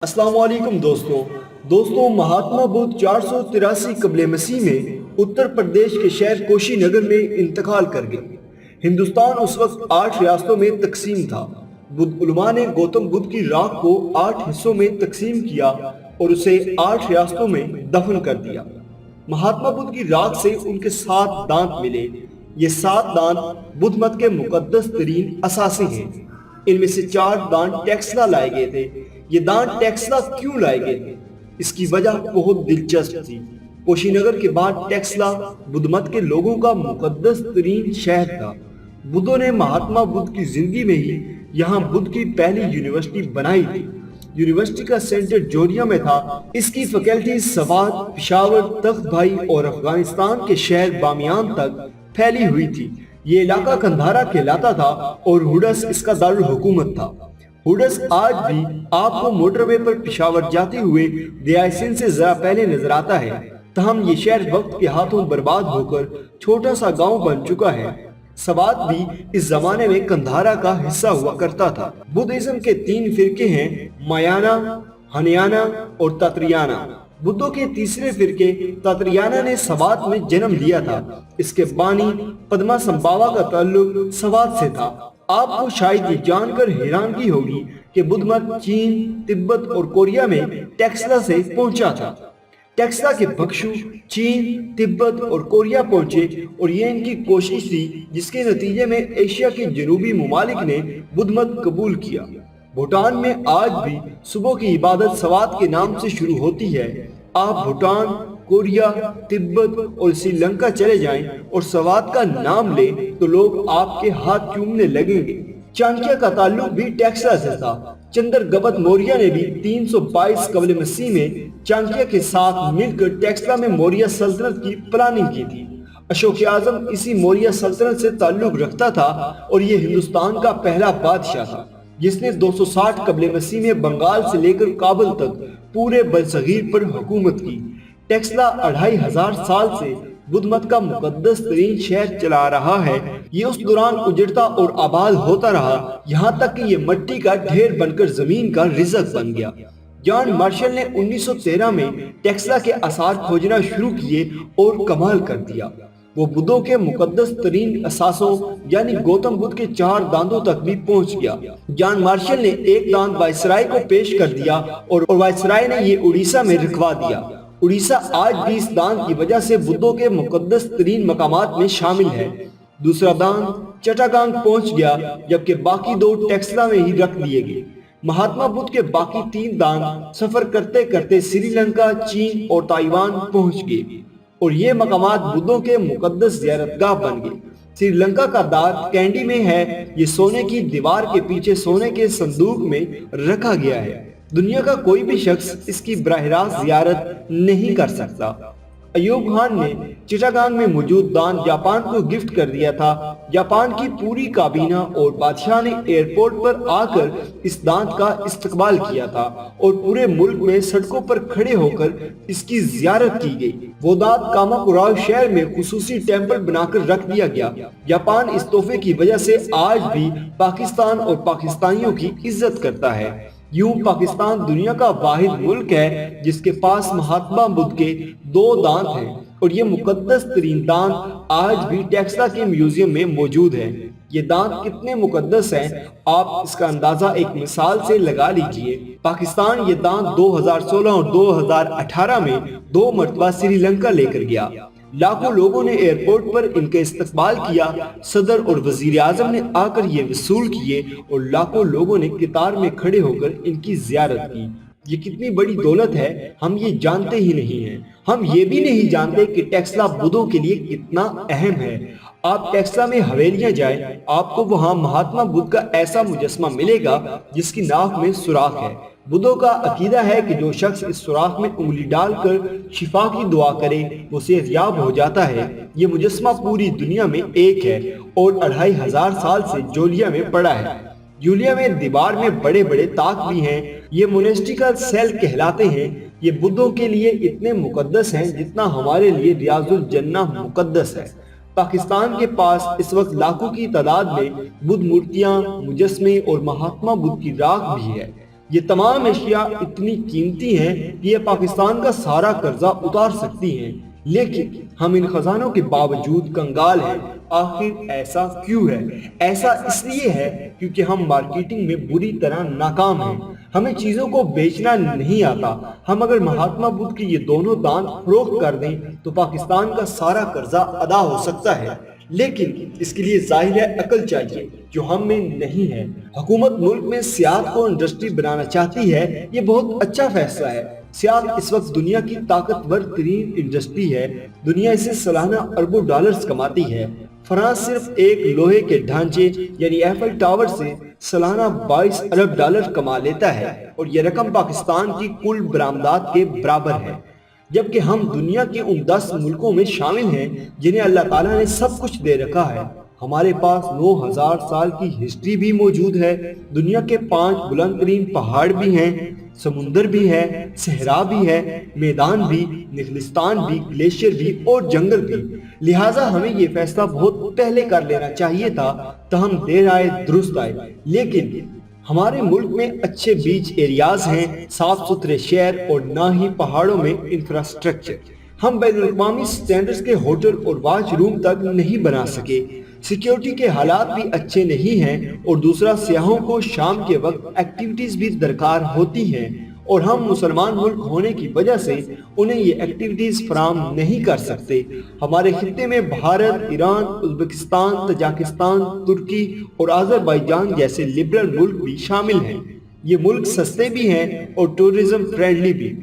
السلام علیکم دوستوں مہاتما بدھ 483 قبل مسیح میں اتر پردیش کے شہر کوشی نگر میں انتقال کر گئے۔ ہندوستان اس وقت 8 ریاستوں میں تقسیم تھا۔ بدھ علماء نے گوتم بدھ کی راکھ کو 8 حصوں میں تقسیم کیا اور اسے 8 ریاستوں میں دفن کر دیا۔ مہاتما بدھ کی راکھ سے ان کے 7 دانت ملے۔ یہ 7 دانت بدھ مت کے مقدس ترین اثاثے ہیں۔ ان میں سے 4 دانت ٹیکسلا لائے گئے تھے۔ یہ دانت ٹیکسلا کیوں لائے گئے تھے؟ اس کی وجہ بہت دلچسپ تھی۔ کوشی نگر کے بعد ٹیکسلا بدھ مت کے لوگوں کا مقدس ترین شہر تھا۔ بدھوں نے مہاتما بدھ کی زندگی میں ہی یہاں بدھ کی پہلی یونیورسٹی بنائی تھی۔ یونیورسٹی کا سینٹر جوریا میں تھا۔ اس کی فیکلٹی سوات، پشاور، تخت بھائی اور افغانستان کے شہر بامیان تک پھیلی ہوئی تھی۔ یہ علاقہ کندھارا کہلاتا تھا اور ہڈس اس کا دارالحکومت تھا۔ ہڈس آج بھی آپ کو موٹر وے پر پشاور جاتے ہوئے دریائے سندھ سے ذرا پہلے نظر آتا ہے۔ تاہم یہ شہر وقت کے ہاتھوں برباد ہو کر چھوٹا سا گاؤں بن چکا ہے۔ سوات بھی اس زمانے میں کندھارا کا حصہ ہوا کرتا تھا۔ بدھ ازم کے 3 فرقے ہیں، مایانا، ہنیانا اور تاتریانا۔ بدھوں کے تیسرے فرقے تاتریانا نے سوات میں جنم لیا تھا۔ اس کے بانی پدما سمبھاوا کا تعلق سوات سے تھا۔ آپ کو شاید یہ جان کر حیرانگی ہوگی کہ بدھ مت چین، تبت اور کوریا میں ٹیکسلا سے پہنچا تھا۔ ٹیکسلا کے بھکشو چین، تبت اور کوریا پہنچے اور یہ ان کی کوشش تھی جس کے نتیجے میں ایشیا کے جنوبی ممالک نے بدھ مت قبول کیا۔ بھوٹان میں آج بھی صبح کی عبادت سوات کے نام سے شروع ہوتی ہے۔ آپ بھوٹان، کوریا، تبت اور سری لنکا چلے جائیں اور سوات کا نام لیں تو لوگ آپ کے ہاتھ چومنے لگیں گے۔ چانکیہ کا تعلق بھی ٹیکسلا سے تھا۔ چندر گپت موریہ نے بھی 322 قبل مسیح میں چانکیہ کے ساتھ مل کر ٹیکسلا میں موریہ سلطنت کی پلاننگ کی تھی۔ اشوک اعظم اسی موریہ سلطنت سے تعلق رکھتا تھا اور یہ ہندوستان کا پہلا بادشاہ تھا جس نے 260 قبل مسیح میں بنگال سے لے کر کابل تک پورے برصغیر پر حکومت کی۔ ٹیکسلا 2500 سال سے بدھ مت کا مقدس ترین شہر چلا رہا ہے۔ یہ اس دوران اجڑتا اور آباد ہوتا رہا یہاں تک کہ یہ مٹی کا ڈھیر بن کر زمین کا رزق بن گیا۔ جان مارشل نے 1913 میں ٹیکسلا کے آثار کھوجنا شروع کیے اور کمال کر دیا۔ وہ بدھوں کے مقدس ترین اثاثوں یعنی گوتم بدھ کے 4 دانتوں تک بھی پہنچ گیا۔ جان مارشل نے ایک دانت وائسرائے کو پیش کر دیا اور وائسرائے نے یہ اڑیسہ میں رکھوا دیا۔ اڑیسہ آج بھی اس دانت کی وجہ سے بدھوں کے مقدس ترین مقامات میں شامل ہے۔ دوسرا دانت چٹاگانگ پہنچ گیا جبکہ باقی 2 ٹیکسلا میں ہی رکھ دیے گئے۔ مہاتما بدھ کے باقی 3 دانت سفر کرتے کرتے سری لنکا، چین اور تائیوان پہنچ گئے اور یہ مقامات بدھوں کے مقدس زیارت گاہ بن گئے۔ سری لنکا کا دانت کینڈی میں ہے۔ یہ سونے کی دیوار کے پیچھے سونے کے صندوق میں رکھا گیا ہے۔ دنیا کا کوئی بھی شخص اس کی براہ راست زیارت نہیں کر سکتا۔ ایوب خان نے چٹاگانگ میں موجود دانت جاپان کو گفٹ کر دیا تھا۔ جاپان کی پوری کابینہ اور بادشاہ نے ایئرپورٹ پر آ کر اس دانت کا استقبال کیا تھا اور پورے ملک میں سڑکوں پر کھڑے ہو کر اس کی زیارت کی گئی۔ وہ دانت کاماکوراو شہر میں خصوصی ٹیمپل بنا کر رکھ دیا گیا۔ جاپان اس تحفے کی وجہ سے آج بھی پاکستان اور پاکستانیوں کی عزت کرتا ہے۔ یوں پاکستان دنیا کا واحد ملک ہے جس کے پاس مہاتما بدھ کے 2 دانت ہیں اور یہ مقدس ترین دانت آج بھی ٹیکسلا کے میوزیم میں موجود ہے۔ یہ دانت کتنے مقدس ہیں آپ اس کا اندازہ ایک مثال سے لگا لیجئے۔ پاکستان یہ دانت 2016 اور 2018 میں 2 مرتبہ سری لنکا لے کر گیا۔ لاکھوں لوگوں نے ایئرپورٹ پر ان کا استقبال کیا۔ صدر اور وزیر اعظم نے آ کر یہ وصول کیے اور لاکھوں لوگوں نے قطار میں کھڑے ہو کر ان کی زیارت کی۔ یہ کتنی بڑی دولت ہے ہم یہ جانتے ہی نہیں ہیں۔ ہم یہ بھی نہیں جانتے کہ ٹیکسلا بدھوں کے لیے کتنا اہم ہے۔ آپ ٹیکسلا میں حویلیاں جائیں، آپ کو وہاں مہاتما بدھ کا ایسا مجسمہ ملے گا جس کی ناک میں سوراخ ہے۔ بدھوں کا عقیدہ ہے کہ جو شخص اس سوراخ میں انگلی ڈال کر شفا کی دعا کرے وہ صحت یاب ہو جاتا ہے۔ یہ مجسمہ پوری دنیا میں ایک ہے اور 2500 سال سے جولیا میں پڑا ہے۔ جولیا میں دیوار میں بڑے بڑے تاک بھی ہیں۔ یہ مونسٹیکل سیل کہلاتے ہیں۔ یہ بدھوں کے لیے اتنے مقدس ہیں جتنا ہمارے لیے ریاض الجنہ مقدس ہے۔ پاکستان کے پاس اس وقت لاکھوں کی تعداد میں بدھ مورتیاں، مجسمے اور مہاتما بدھ کی راکھ بھی ہے۔ یہ تمام اشیاء اتنی قیمتی ہیں کہ یہ پاکستان کا سارا قرضہ اتار سکتی ہیں، لیکن ہم ان خزانوں کے باوجود کنگال ہیں۔ آخر ایسا کیوں ہے؟ ایسا اس لیے ہے کیونکہ ہم مارکیٹنگ میں بری طرح ناکام ہیں۔ ہمیں چیزوں کو بیچنا نہیں آتا۔ ہم اگر مہاتما بدھ کے یہ دونوں دانت فروخت کر دیں تو پاکستان کا سارا قرضہ ادا ہو سکتا ہے، لیکن اس کے لیے ظاہر عقل چاہیے جو ہم میں نہیں ہے۔ حکومت ملک میں سیاحت کو انڈسٹری بنانا چاہتی ہے، یہ بہت اچھا فیصلہ ہے۔ سیاحت اس وقت دنیا کی طاقتور ترین انڈسٹری ہے، دنیا اسے سالانہ اربوں ڈالرز کماتی ہے۔ فرانس صرف ایک لوہے کے ڈھانچے یعنی ایفل ٹاور سے سالانہ 22 ارب ڈالر کما لیتا ہے، اور یہ رقم پاکستان کی کل برآمدات کے برابر ہے، جبکہ ہم دنیا کے ان 10 ملکوں میں شامل ہیں جنہیں اللہ تعالیٰ نے سب کچھ دے رکھا ہے۔ ہمارے پاس 9000 سال کی ہسٹری بھی موجود ہے، دنیا کے 5 بلند ترین پہاڑ بھی ہیں، سمندر بھی ہے، صحرا بھی ہے، میدان بھی، نخلستان بھی، گلیشیر بھی اور جنگل بھی۔ لہٰذا ہمیں یہ فیصلہ بہت پہلے کر لینا چاہیے تھا، تاہم دیر آئے درست آئے۔ لیکن ہمارے ملک میں اچھے بیچ ایریاز ہیں، صاف ستھرے شہر اور نہ ہی پہاڑوں میں انفراسٹرکچر۔ ہم بین الاقوامی سٹینڈرز کے ہوٹل اور واچ روم تک نہیں بنا سکے، سیکیورٹی کے حالات بھی اچھے نہیں ہیں، اور دوسرا سیاحوں کو شام کے وقت ایکٹیویٹیز بھی درکار ہوتی ہیں، اور ہم مسلمان ملک ہونے کی وجہ سے انہیں یہ ایکٹیویٹیز فراہم نہیں کر سکتے۔ ہمارے خطے میں بھارت، ایران، ازبکستان، تاجکستان، ترکی اور آذربائیجان جیسے لبرل ملک بھی شامل ہیں۔ یہ ملک سستے بھی ہیں اور ٹورزم فرینڈلی بھی۔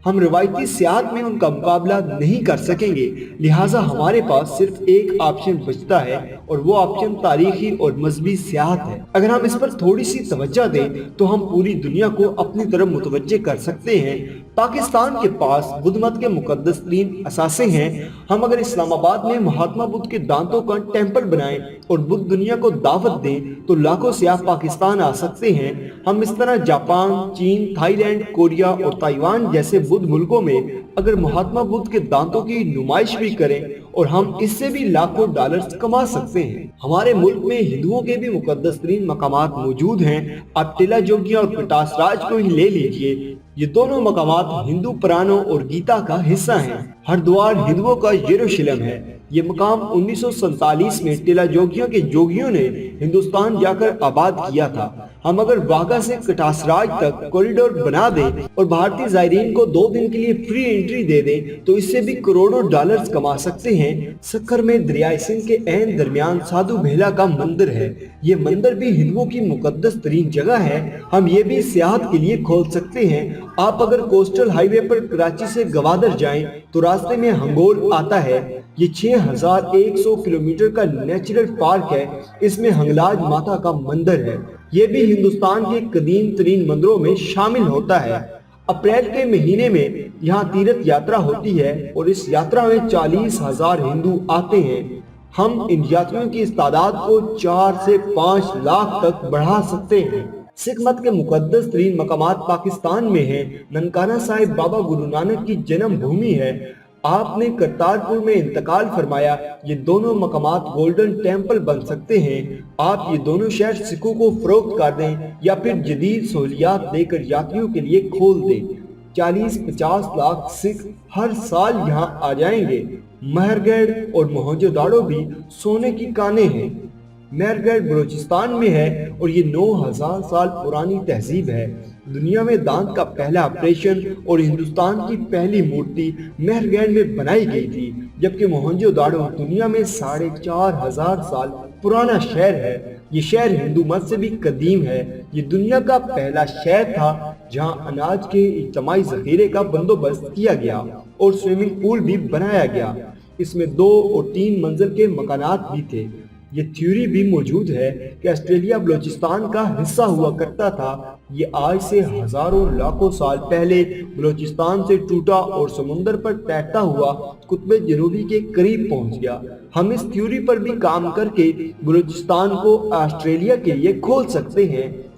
ہم روایتی سیاحت میں ان کا مقابلہ نہیں کر سکیں گے، لہٰذا ہمارے پاس صرف ایک آپشن بچتا ہے، اور وہ آپشن تاریخی اور مذہبی سیاحت ہے۔ اگر ہم اس پر تھوڑی سی توجہ دیں تو ہم پوری دنیا کو اپنی طرف متوجہ کر سکتے ہیں۔ پاکستان کے پاس بدھ مت کے مقدس ترین اثاثے ہیں۔ ہم اگر اسلام آباد میں مہاتما بدھ کے دانتوں کا ٹیمپل بنائیں اور بدھ دنیا کو دعوت دیں تو لاکھوں سیاح پاکستان آ سکتے ہیں۔ ہم اس طرح جاپان، چین، تھائی لینڈ، کوریا اور تائیوان جیسے بدھ ملکوں میں اگر مہاتما بدھ کے دانتوں کی نمائش بھی کریں اور ہم اس سے بھی لاکھوں ڈالرز کما سکتے ہیں۔ ہمارے ملک میں ہندوؤں کے بھی مقدس ترین مقامات موجود ہیں۔ آپ ٹیلا جوگیا اور پٹاس راج کو ہی لے لیجئے، یہ دونوں مقامات ہندو پرانوں اور گیتا کا حصہ ہیں۔ ہردوار ہندوؤں کا یروشلم ہے۔ یہ مقام 1947 میں ٹیلا جوگیا کے جوگیوں نے ہندوستان جا کر آباد کیا تھا۔ ہم اگر واگا سے کٹاس راج تک کوریڈور بنا دیں اور بھارتی زائرین کو 2 دن کے لیے فری انٹری دے دیں تو اس سے بھی کروڑوں ڈالرز کما سکتے ہیں۔ سکھر میں دریائے سندھ کے عین درمیان سادھو بھیلا کا مندر ہے۔ یہ مندر بھی ہندوؤں کی مقدس ترین جگہ ہے۔ ہم یہ بھی سیاحت کے لیے کھول سکتے ہیں۔ آپ اگر کوسٹل ہائی وے پر کراچی سے گوادر جائیں تو راستے میں ہنگول آتا ہے۔ یہ 6100 کلومیٹر کا نیچرل پارک ہے۔ اس میں ہنگلاج ماتا کا مندر ہے۔ یہ بھی ہندوستان کے قدیم ترین مندروں میں شامل ہوتا ہے۔ اپریل کے مہینے میں یہاں تیرتھ یاترا ہوتی ہے اور اس یاترا میں 40,000 ہندو آتے ہیں۔ ہم ان یاتریوں کی اس تعداد کو 4 سے 5 لاکھ تک بڑھا سکتے ہیں۔ سکھ مت کے مقدس ترین مقامات پاکستان میں ہیں۔ ننکانہ صاحب بابا گرو نانک کی جنم بھومی ہے۔ آپ نے کرتارپور میں انتقال فرمایا۔ یہ دونوں مقامات گولڈن ٹیمپل بن سکتے ہیں۔ آپ یہ دونوں شہر سکھوں کو فروخت کر دیں یا پھر جدید سہولیات دے کر یاتریوں کے لیے کھول دیں۔ 40-50 لاکھ سکھ ہر سال یہاں آ جائیں گے۔ مہر گڑھ اور موہنجو داڑو بھی سونے کی کانیں ہیں۔ مہر گڑھ بلوچستان میں ہے اور یہ 9000 سال پرانی تہذیب ہے۔ دنیا میں دانت کا پہلا آپریشن اور ہندوستان کی پہلی مورتی مہر گڑھ میں بنائی گئی تھی، جبکہ موہنجو داڑو دنیا میں 4500 سال پرانا شہر ہے۔ یہ شہر ہندو مت سے بھی قدیم ہے۔ یہ دنیا کا پہلا شہر تھا جہاں اناج کے اجتماعی ذخیرے کا بندوبست کیا گیا اور سوئمنگ پول بھی بنایا گیا۔ اس میں 2 اور 3 منزل کے مکانات بھی تھے۔ یہ تھیوری بھی موجود ہے کہ آسٹریلیا بلوچستان کا حصہ ہوا کرتا تھا۔ یہ آج سے ہزاروں لاکھوں سال پہلے بلوچستان سے ٹوٹا اور سمندر پر تیرتا ہوا قطب جنوبی کے قریب پہنچ گیا۔ ہم اس تھیوری پر بھی کام کر کے بلوچستان کو آسٹریلیا کے لیے کھول سکتے ہیں۔